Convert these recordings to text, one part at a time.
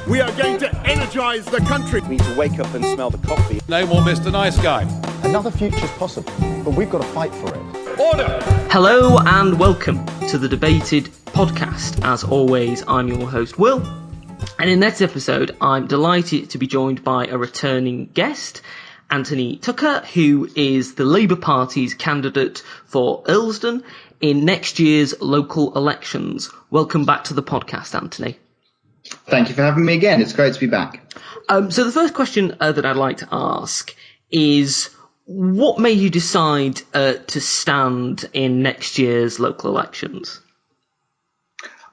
We are going to energise the country. We need to wake up and smell the coffee. No more Mr. Nice Guy. Another future's possible, but we've got to fight for it. Order! Hello and welcome to the Debated podcast. As always, I'm your host, Will. And in this episode, I'm delighted to be joined by a returning guest, Antony Tucker, who is the Labour Party's candidate for Earlsdon in next year's local elections. Welcome back to the podcast, Antony. Thank you for having me again. It's great to be back. So the first question that I'd like to ask is, what made you decide to stand in next year's local elections?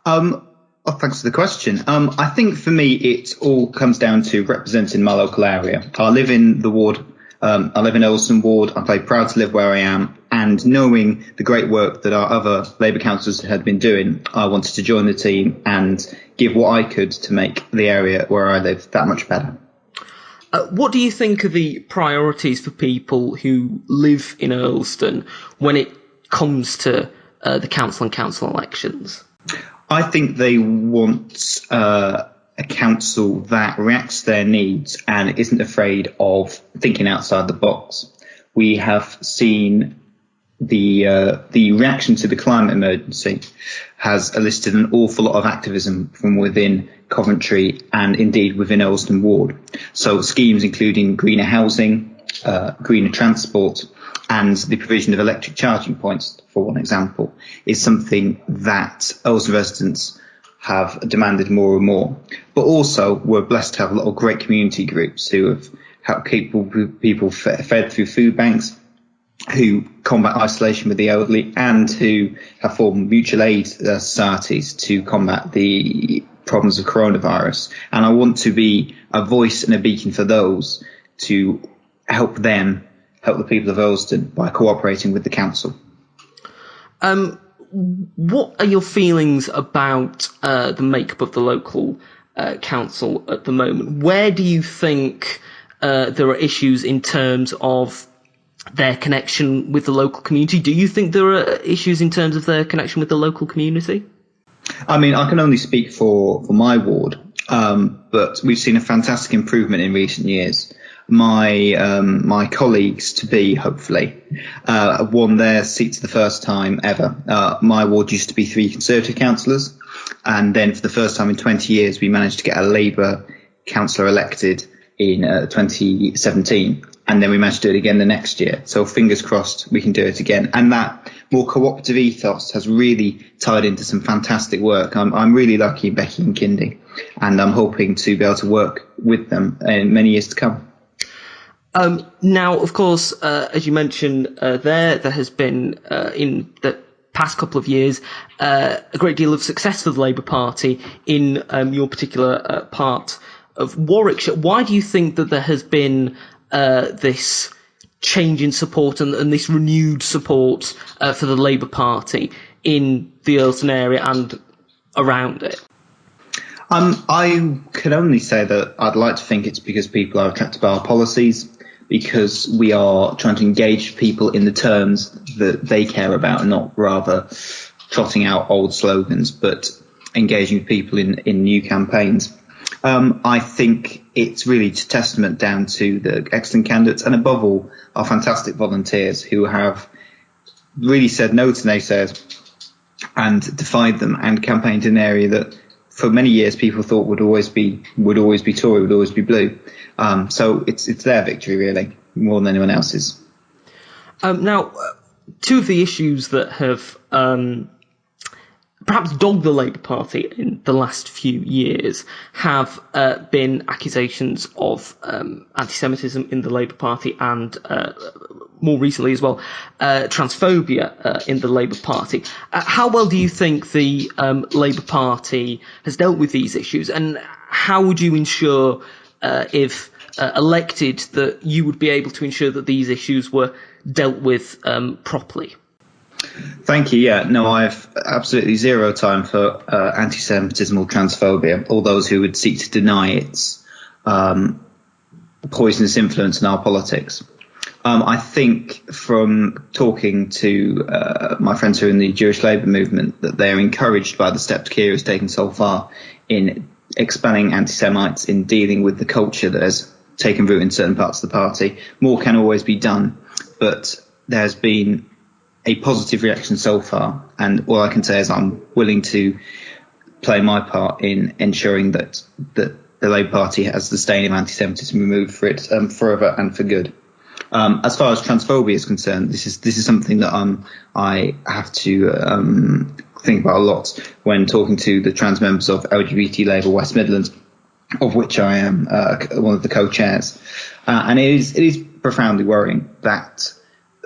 Thanks for the question. I think for me, it all comes down to representing my local area. I live in the ward. I live in Earlsdon ward. I'm very proud to live where I am. And knowing the great work that our other Labour councillors had been doing, I wanted to join the team and give what I could to make the area where I live that much better. What do you think are the priorities for people who live in Earlsdon when it comes to the council and council elections? I think they want a council that reacts to their needs and isn't afraid of thinking outside the box. We have seen the reaction to the climate emergency has elicited an awful lot of activism from within Coventry and indeed within Earlsdon ward. So schemes including greener housing, greener transport, and the provision of electric charging points, for one example, is something that Earlsdon residents have demanded more and more. But also, we're blessed to have a lot of great community groups who have helped keep people fed through food banks, who combat isolation with the elderly, and who have formed mutual aid societies to combat the problems of coronavirus. And I want to be a voice and a beacon for those to help the people of Earlsdon by cooperating with the council. What are your feelings about the makeup of the local council at the moment? Where do you think there are issues in terms of their connection with the local community? Do you think there are issues in terms of their connection with the local community? I mean, I can only speak for my ward, but we've seen a fantastic improvement in recent years. My colleagues to be, hopefully, won their seats the first time ever. My ward used to be 3 Conservative councillors, and then for the first time in 20 years, we managed to get a Labour councillor elected in 2017, and then we managed to do it again the next year. So fingers crossed we can do it again. And that more cooperative ethos has really tied into some fantastic work. I'm really lucky in Becky and Kindy, and I'm hoping to be able to work with them in many years to come. Now, of course, as you mentioned, there has been, in the past couple of years, a great deal of success for the Labour Party in your particular part of Warwickshire. Why do you think that there has been this change in support and this renewed support for the Labour Party in the Earlsdon area and around it? I can only say that I'd like to think it's because people are attracted by our policies, because we are trying to engage people in the terms that they care about, and not rather trotting out old slogans, but engaging with people in new campaigns. I think it's really a testament down to the excellent candidates, and above all, our fantastic volunteers who have really said no to naysayers and defied them, and campaigned in an area that for many years people thought would always be Tory, would always be blue. So it's their victory, really, more than anyone else's. Now, two of the issues that have perhaps dogged the Labour Party in the last few years have been accusations of anti-Semitism in the Labour Party, and more recently as well, transphobia in the Labour Party. How well do you think the Labour Party has dealt with these issues, and how would you ensure, if elected, that you would be able to ensure that these issues were dealt with properly? Thank you. Yeah, no, I have absolutely zero time for anti-Semitism or transphobia, or those who would seek to deny its poisonous influence in our politics. I think from talking to my friends who are in the Jewish Labour movement that they're encouraged by the steps Keir has taken so far in expelling anti-Semites, in dealing with the culture that has taken root in certain parts of the party. More can always be done, but there's been a positive reaction so far, and all I can say is I'm willing to play my part in ensuring that the Labour Party has the stain of anti-Semitism removed for it forever and for good. As far as transphobia is concerned, this is something that I have to think about a lot when talking to the trans members of LGBT Labour West Midlands, of which I am one of the co-chairs, and it is profoundly worrying that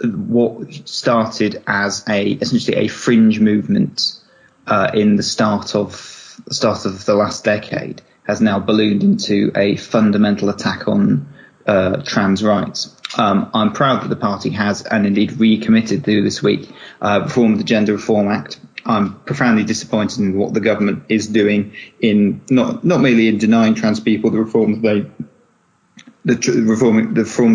what started as essentially a fringe movement in the start of the last decade has now ballooned into a fundamental attack on trans rights. I'm proud that the party has, and indeed recommitted to this week, reform of the Gender Reform Act. I'm profoundly disappointed in what the government is doing in not merely in denying trans people the reforms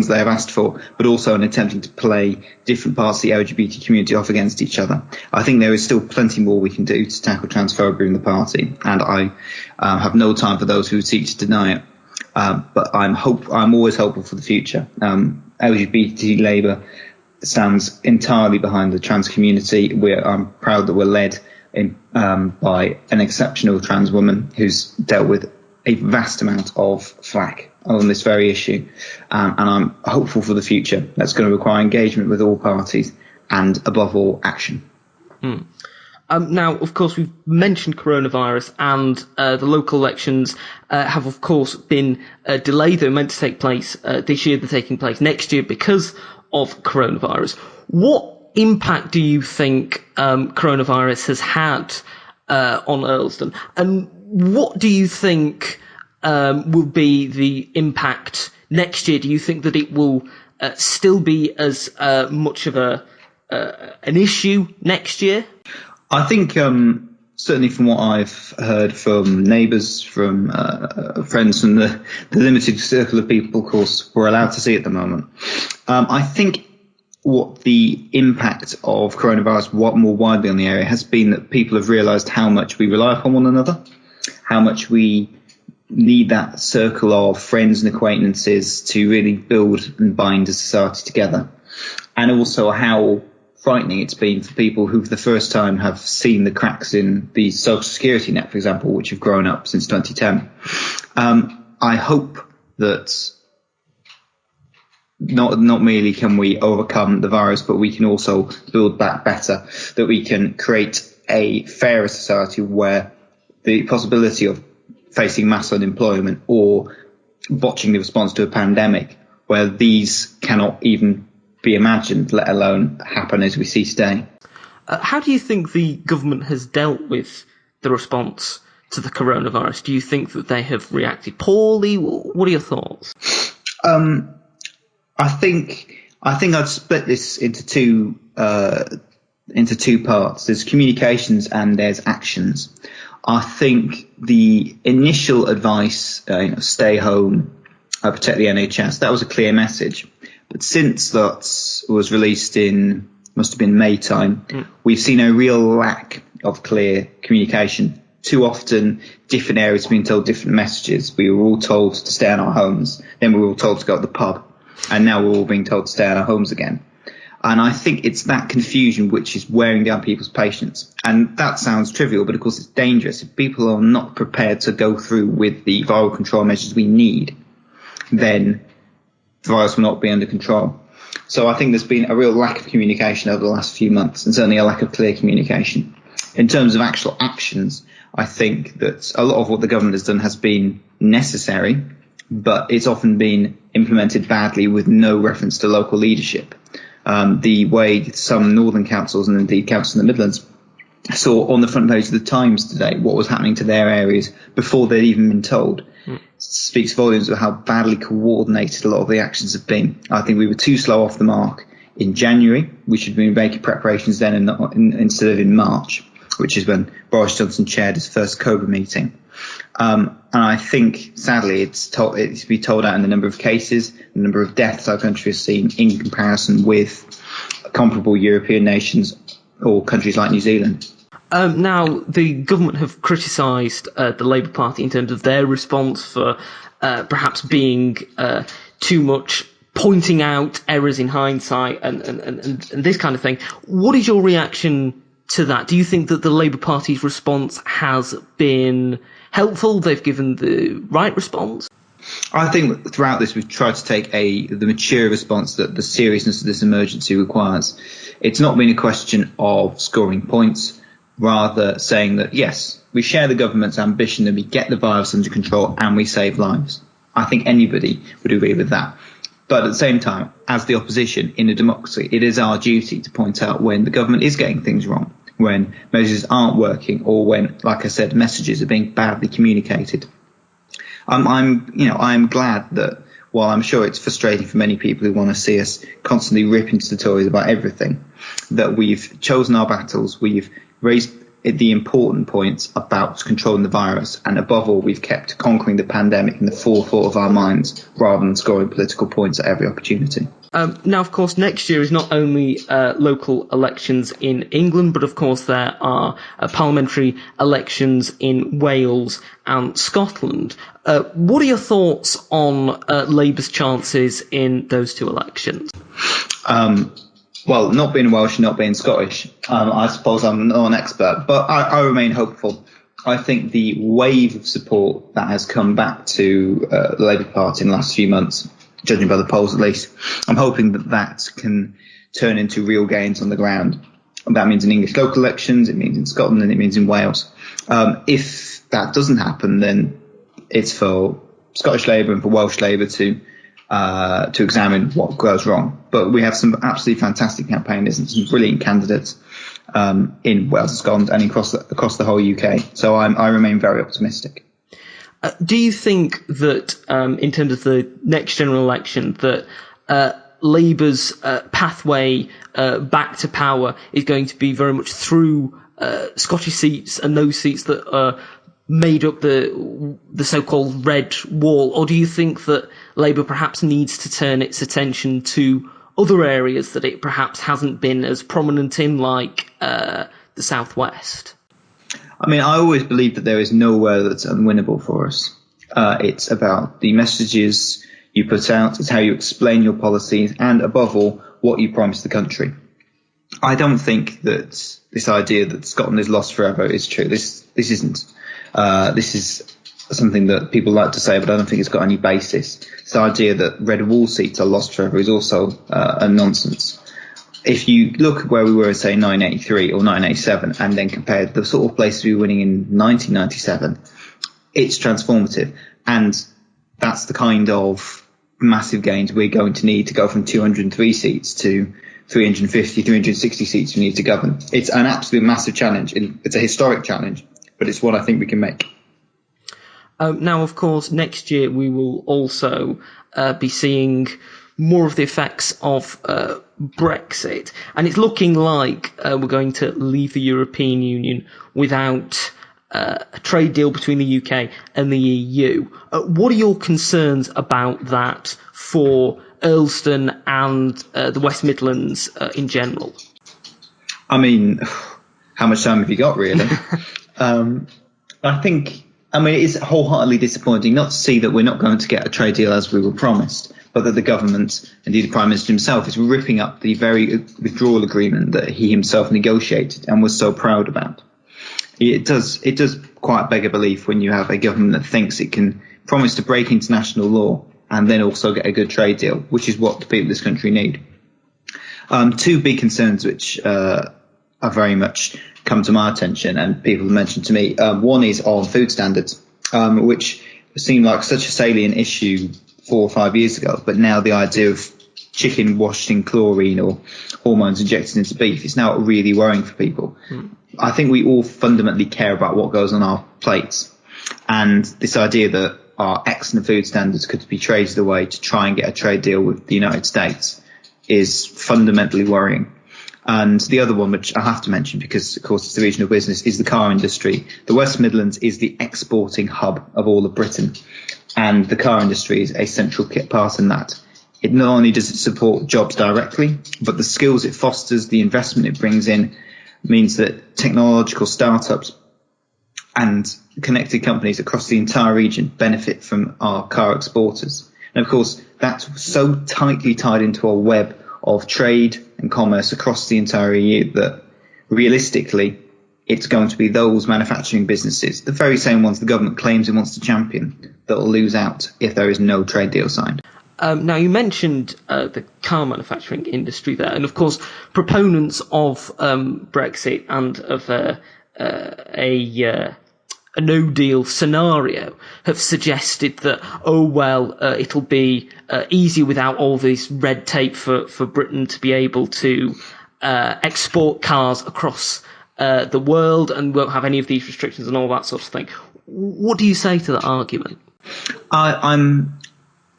they have asked for, but also in attempting to play different parts of the LGBT community off against each other. I think there is still plenty more we can do to tackle transphobia in the party, and I have no time for those who seek to deny it. But I'm always hopeful for the future. LGBT Labour stands entirely behind the trans community. I'm proud that we're led by an exceptional trans woman who's dealt with a vast amount of flack on this very issue, and I'm hopeful for the future. That's going to require engagement with all parties and, above all, action. Now, of course, we've mentioned coronavirus, and the local elections have, of course, been delayed. They were meant to take place this year. They're taking place next year because of coronavirus. What impact do you think coronavirus has had on Earlsdon, and what do you think will be the impact next year? Do you think that it will still be as much of an issue next year? I think certainly from what I've heard from neighbours, from friends, from the limited circle of people, of course, we're allowed to see at the moment. I think what the impact of coronavirus more widely on the area has been that people have realised how much we rely upon one another, how much we need that circle of friends and acquaintances to really build and bind a society together, and also how frightening it's been for people who for the first time have seen the cracks in the social security net, for example, which have grown up since 2010. I hope that not merely can we overcome the virus, but we can also build back better, that we can create a fairer society where the possibility of facing mass unemployment or botching the response to a pandemic, where these cannot even be imagined, let alone happen as we see today. How do you think the government has dealt with the response to the coronavirus? Do you think that they have reacted poorly? What are your thoughts? I think I'd split this into two parts. There's communications and there's actions. I think the initial advice, stay home, protect the NHS, that was a clear message. But since that was released must have been May time, we've seen a real lack of clear communication. Too often, different areas have been told different messages. We were all told to stay in our homes, then we were all told to go to the pub, and now we're all being told to stay in our homes again. And I think it's that confusion which is wearing down people's patience. And that sounds trivial, but of course it's dangerous. If people are not prepared to go through with the viral control measures we need, then the virus will not be under control. So I think there's been a real lack of communication over the last few months, and certainly a lack of clear communication. In terms of actual actions, I think that a lot of what the government has done has been necessary, but it's often been implemented badly with no reference to local leadership. The way some northern councils and indeed councils in the Midlands saw on the front page of the Times today what was happening to their areas before they'd even been told speaks volumes of how badly coordinated a lot of the actions have been. I think we were too slow off the mark in January. We should have been making preparations then instead of in March, which is when Boris Johnson chaired his first COBRA meeting. And I think, sadly, it's to be told out in the number of cases, the number of deaths our country has seen in comparison with comparable European nations or countries like New Zealand. Now, the government have criticised the Labour Party in terms of their response for perhaps being too much pointing out errors in hindsight and this kind of thing. What is your reaction to that? Do you think that the Labour Party's response has been helpful? They've given the right response? I think throughout this we've tried to take the mature response that the seriousness of this emergency requires. It's not been a question of scoring points, rather saying that, yes, we share the government's ambition that we get the virus under control and we save lives. I think anybody would agree with that. But at the same time, as the opposition in a democracy, it is our duty to point out when the government is getting things wrong, when measures aren't working, or when, like I said, messages are being badly communicated. I'm glad that, while I'm sure it's frustrating for many people who want to see us constantly rip into the Tories about everything, that we've chosen our battles, we've raised the important points about controlling the virus, and above all, we've kept conquering the pandemic in the forethought of our minds rather than scoring political points at every opportunity. Now, of course, next year is not only local elections in England, but of course there are parliamentary elections in Wales and Scotland. What are your thoughts on Labour's chances in those two elections? Well, not being Welsh, not being Scottish, I suppose I'm not an expert, but I remain hopeful. I think the wave of support that has come back to the Labour Party in the last few months, judging by the polls at least, I'm hoping that can turn into real gains on the ground. That means in English local elections, it means in Scotland, and it means in Wales. If that doesn't happen, then it's for Scottish Labour and for Welsh Labour to examine what goes wrong. But we have some absolutely fantastic campaigners and some brilliant candidates in Wales and Scotland and across the whole UK. So I remain very optimistic. Do you think that, in terms of the next general election, that Labour's pathway back to power is going to be very much through Scottish seats and those seats that are made up the so-called red wall, or do you think that Labour perhaps needs to turn its attention to other areas that it perhaps hasn't been as prominent in, like the Southwest? I mean, I always believe that there is nowhere that's unwinnable for us. It's about the messages you put out, it's how you explain your policies, and above all, what you promise the country. I don't think that this idea that Scotland is lost forever is true. This isn't. This is something that people like to say, but I don't think it's got any basis. This idea that red wall seats are lost forever is also a nonsense. If you look at where we were in, say, 1983 or 1987, and then compare the sort of places we were winning in 1997, it's transformative. And that's the kind of massive gains we're going to need to go from 203 seats to 350, 360 seats we need to govern. It's an absolute massive challenge. It's a historic challenge, but it's one I think we can make. Now, of course, next year we will also be seeing more of the effects of Brexit, and it's looking like we're going to leave the European Union without a trade deal between the UK and the EU. What are your concerns about that for Earlsdon and the West Midlands in general? I mean, how much time have you got, really? I mean, it is wholeheartedly disappointing not to see that we're not going to get a trade deal as we were promised, but that the government, indeed the Prime Minister himself, is ripping up the very withdrawal agreement that he himself negotiated and was so proud about. It does quite beg a belief when you have a government that thinks it can promise to break international law and then also get a good trade deal, which is what the people of this country need. Two big concerns which are very much come to my attention and people have mentioned to me. One is on food standards, which seemed like such a salient issue 4 or 5 years ago, but now the idea of chicken washed in chlorine or hormones injected into beef is now really worrying for people. I think we all fundamentally care about what goes on our plates, and this idea that our excellent food standards could be traded away to try and get a trade deal with the United States is fundamentally worrying. And the other one, which I have to mention because, of course, it's the regional business, is the car industry. The West Midlands is the exporting hub of all of Britain, and the car industry is a central part in that. It not only does it support jobs directly, but the skills it fosters, the investment it brings in, means that technological startups and connected companies across the entire region benefit from our car exporters. And of course, that's so tightly tied into a web of trade and commerce across the entire EU that realistically, it's going to be those manufacturing businesses, the very same ones the government claims it wants to champion, that will lose out if there is no trade deal signed. Now, you mentioned the car manufacturing industry there, and of course, proponents of Brexit and of a no-deal scenario have suggested that, it'll be easier without all this red tape for Britain to be able to export cars across the world and won't have any of these restrictions and all that sort of thing. What do you say to that argument?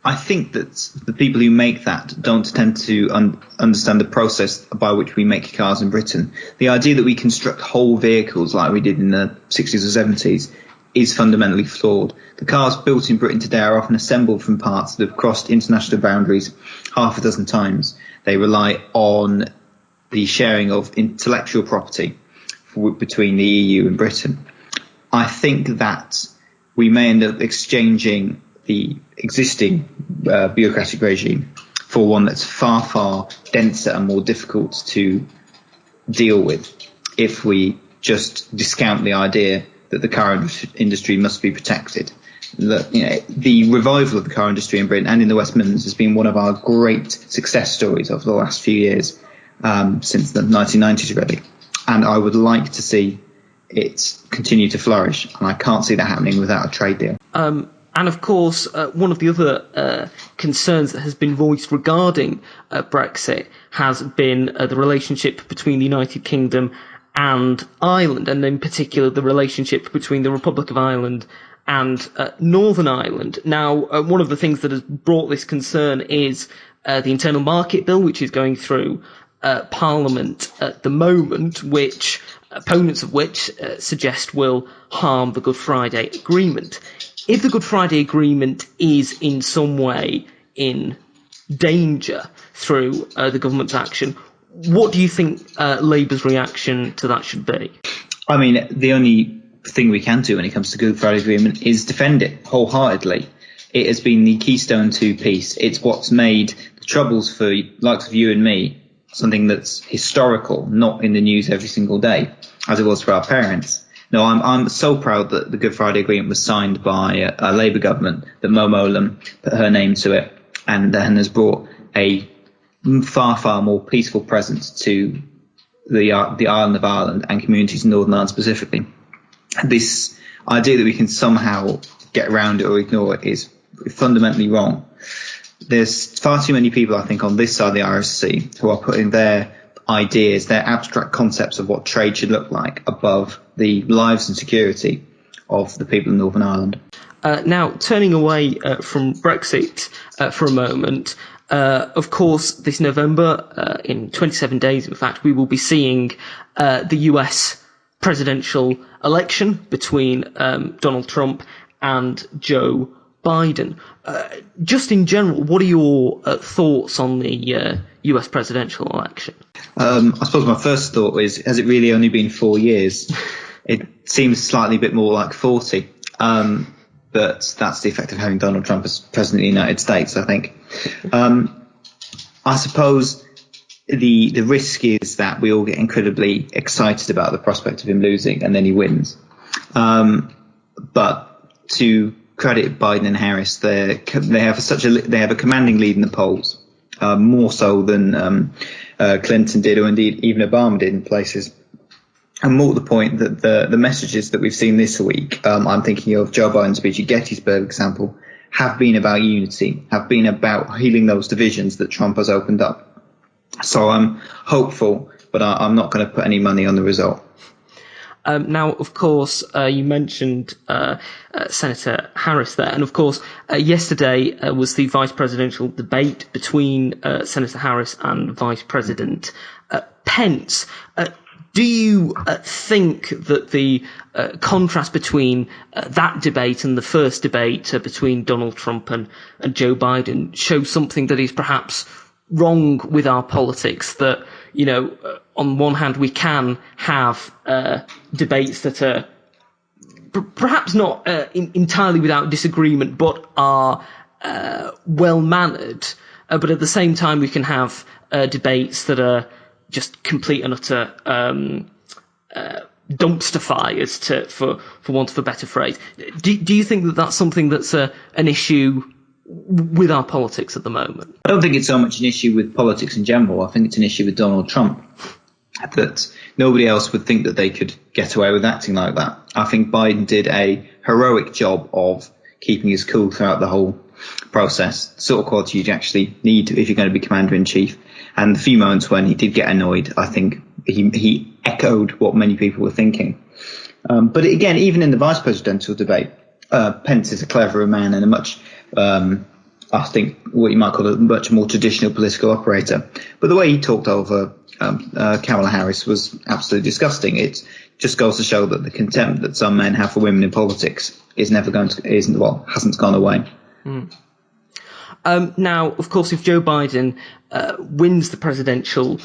I think that the people who make that don't tend to understand the process by which we make cars in Britain. The idea that we construct whole vehicles like we did in the 60s or 70s is fundamentally flawed. The cars built in Britain today are often assembled from parts that have crossed international boundaries half a dozen times. They rely on the sharing of intellectual property between the EU and Britain. I think that we may end up exchanging the existing bureaucratic regime for one that's far, far denser and more difficult to deal with if we just discount the idea that the car industry must be protected. The revival of the car industry in Britain and in the West Midlands has been one of our great success stories over the last few years, since the 1990s really. And I would like to see it continue to flourish, and I can't see that happening without a trade deal. And of course, one of the other concerns that has been voiced regarding Brexit has been the relationship between the United Kingdom and Ireland, and in particular the relationship between the Republic of Ireland and Northern Ireland. Now, one of the things that has brought this concern is the Internal Market Bill, which is going through Parliament at the moment, which opponents of which suggest will harm the Good Friday Agreement. If the Good Friday Agreement is in some way in danger through the government's action, what do you think Labour's reaction to that should be? I mean, the only thing we can do when it comes to the Good Friday Agreement is defend it wholeheartedly. It has been the Keystone 2 piece. It's what's made the Troubles for likes of you and me something that's historical, not in the news every single day, as it was for our parents. No, I'm so proud that the Good Friday Agreement was signed by a Labour government, that Mo Mowlam put her name to it and has brought a far, far more peaceful presence to the island of Ireland and communities in Northern Ireland specifically. This idea that we can somehow get around it or ignore it is fundamentally wrong. There's far too many people, I think, on this side of the Irish Sea who are putting their ideas, their abstract concepts of what trade should look like above the lives and security of the people in Northern Ireland. Now, turning away from Brexit for a moment, of course, this November, in 27 days, in fact, we will be seeing the US presidential election between Donald Trump and Joe Biden. Just in general, what are your thoughts on the US presidential election? I suppose my first thought is, has it really only been 4 years? It seems slightly bit more like 40. But that's the effect of having Donald Trump as president of the United States, I think. I suppose the risk is that we all get incredibly excited about the prospect of him losing and then he wins. But to credit Biden and Harris, they have a commanding lead in the polls, more so than Clinton did, or indeed even Obama did in places. And more to the point that the messages that we've seen this week, I'm thinking of Joe Biden's speech at Gettysburg, example, have been about unity, have been about healing those divisions that Trump has opened up. So I'm hopeful, but I'm not going to put any money on the result. Now, of course, you mentioned Senator Harris there, and of course, yesterday was the vice presidential debate between Senator Harris and Vice President Pence. Do you think that the contrast between that debate and the first debate between Donald Trump and Joe Biden shows something that is perhaps wrong with our politics, that, on one hand, we can have debates that are perhaps not entirely without disagreement, but are well-mannered. But at the same time, we can have debates that are just complete and utter dumpster fires, for want of a better phrase. Do you think that that's something that's an issue with our politics at the moment? I don't think it's so much an issue with politics in general. I think it's an issue with Donald Trump, that nobody else would think that they could get away with acting like that. I think Biden did a heroic job of keeping his cool throughout the whole process, the sort of quality you actually need if you're going to be commander-in-chief. And the few moments when he did get annoyed, I think he echoed what many people were thinking. But again, even in the vice presidential debate, Pence is a cleverer man and a much, I think, what you might call a much more traditional political operator. But the way he talked over Kamala Harris was absolutely disgusting. It just goes to show that the contempt that some men have for women in politics hasn't gone away. Now, of course, if Joe Biden wins the presidential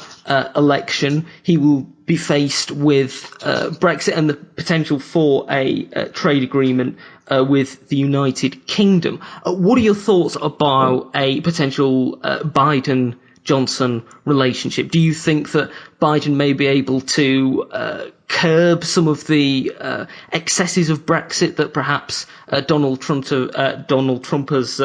election, he will be faced with Brexit and the potential for a trade agreement with the United Kingdom. What are your thoughts about a potential Biden-Johnson relationship? Do you think that Biden may be able to curb some of the excesses of Brexit that perhaps Donald Trump has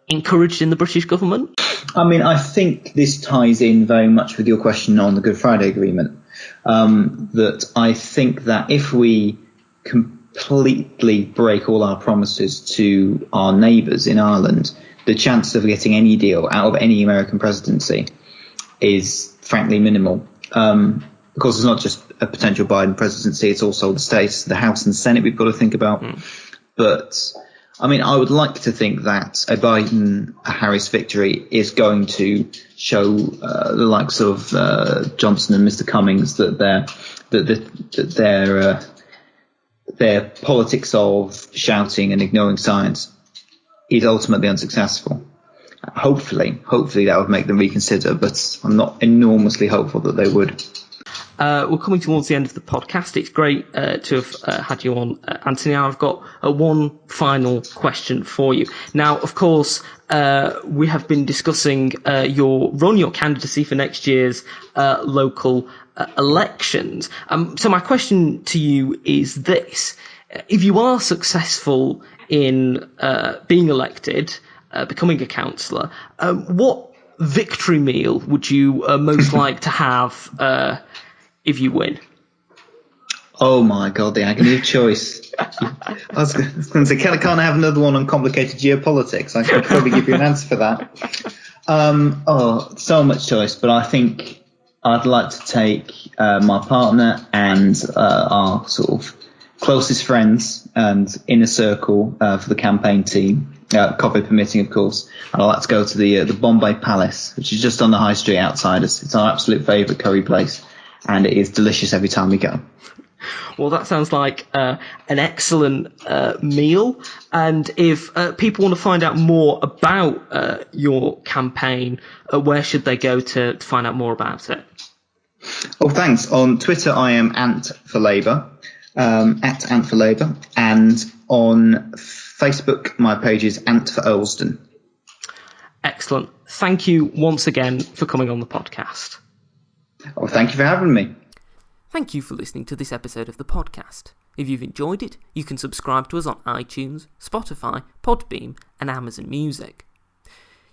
encouraged in the British government? I mean, I think this ties in very much with your question on the Good Friday Agreement. That I think that if we completely break all our promises to our neighbours in Ireland, the chance of getting any deal out of any American presidency is frankly minimal. Of course, it's not just a potential Biden presidency, it's also the states, the House and Senate we've got to think about. But I mean, I would like to think that a Biden-Harris victory is going to show the likes of Johnson and Mr. Cummings that their politics of shouting and ignoring science is ultimately unsuccessful. Hopefully that would make them reconsider, but I'm not enormously hopeful that they would. We're coming towards the end of the podcast. It's great to have had you on, Anthony. I've got one final question for you. Now, of course, we have been discussing your candidacy for next year's local elections. So my question to you is this. If you are successful in being elected, becoming a councillor, what victory meal would you most like to have if you win? Oh my God, the agony of choice. I was going to say, can't I have another one on complicated geopolitics? I could probably give you an answer for that. So much choice, but I think I'd like to take my partner and our sort of closest friends and inner circle for the campaign team, COVID permitting, of course. And I'd like to go to the Bombay Palace, which is just on the high street outside us. It's our absolute favourite curry place, and it is delicious every time we go. Well, that sounds like an excellent meal. And if people want to find out more about your campaign, where should they go to find out more about it? Oh, thanks. On Twitter, I am Ant for Labour, at Ant for Labour. And on Facebook, my page is Ant for Earlsdon. Excellent. Thank you once again for coming on the podcast. Oh, thank you for having me. Thank you for listening to this episode of the podcast. If you've enjoyed it, you can subscribe to us on iTunes, Spotify, Podbean, and Amazon Music.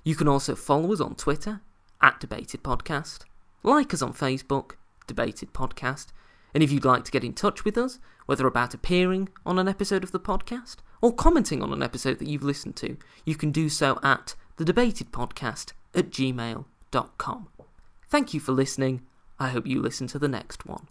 You can also follow us on Twitter, @DebatedPodcast, like us on Facebook, Debated Podcast, and if you'd like to get in touch with us, whether about appearing on an episode of the podcast or commenting on an episode that you've listened to, you can do so at thedebatedpodcast@gmail.com. Thank you for listening. I hope you listen to the next one.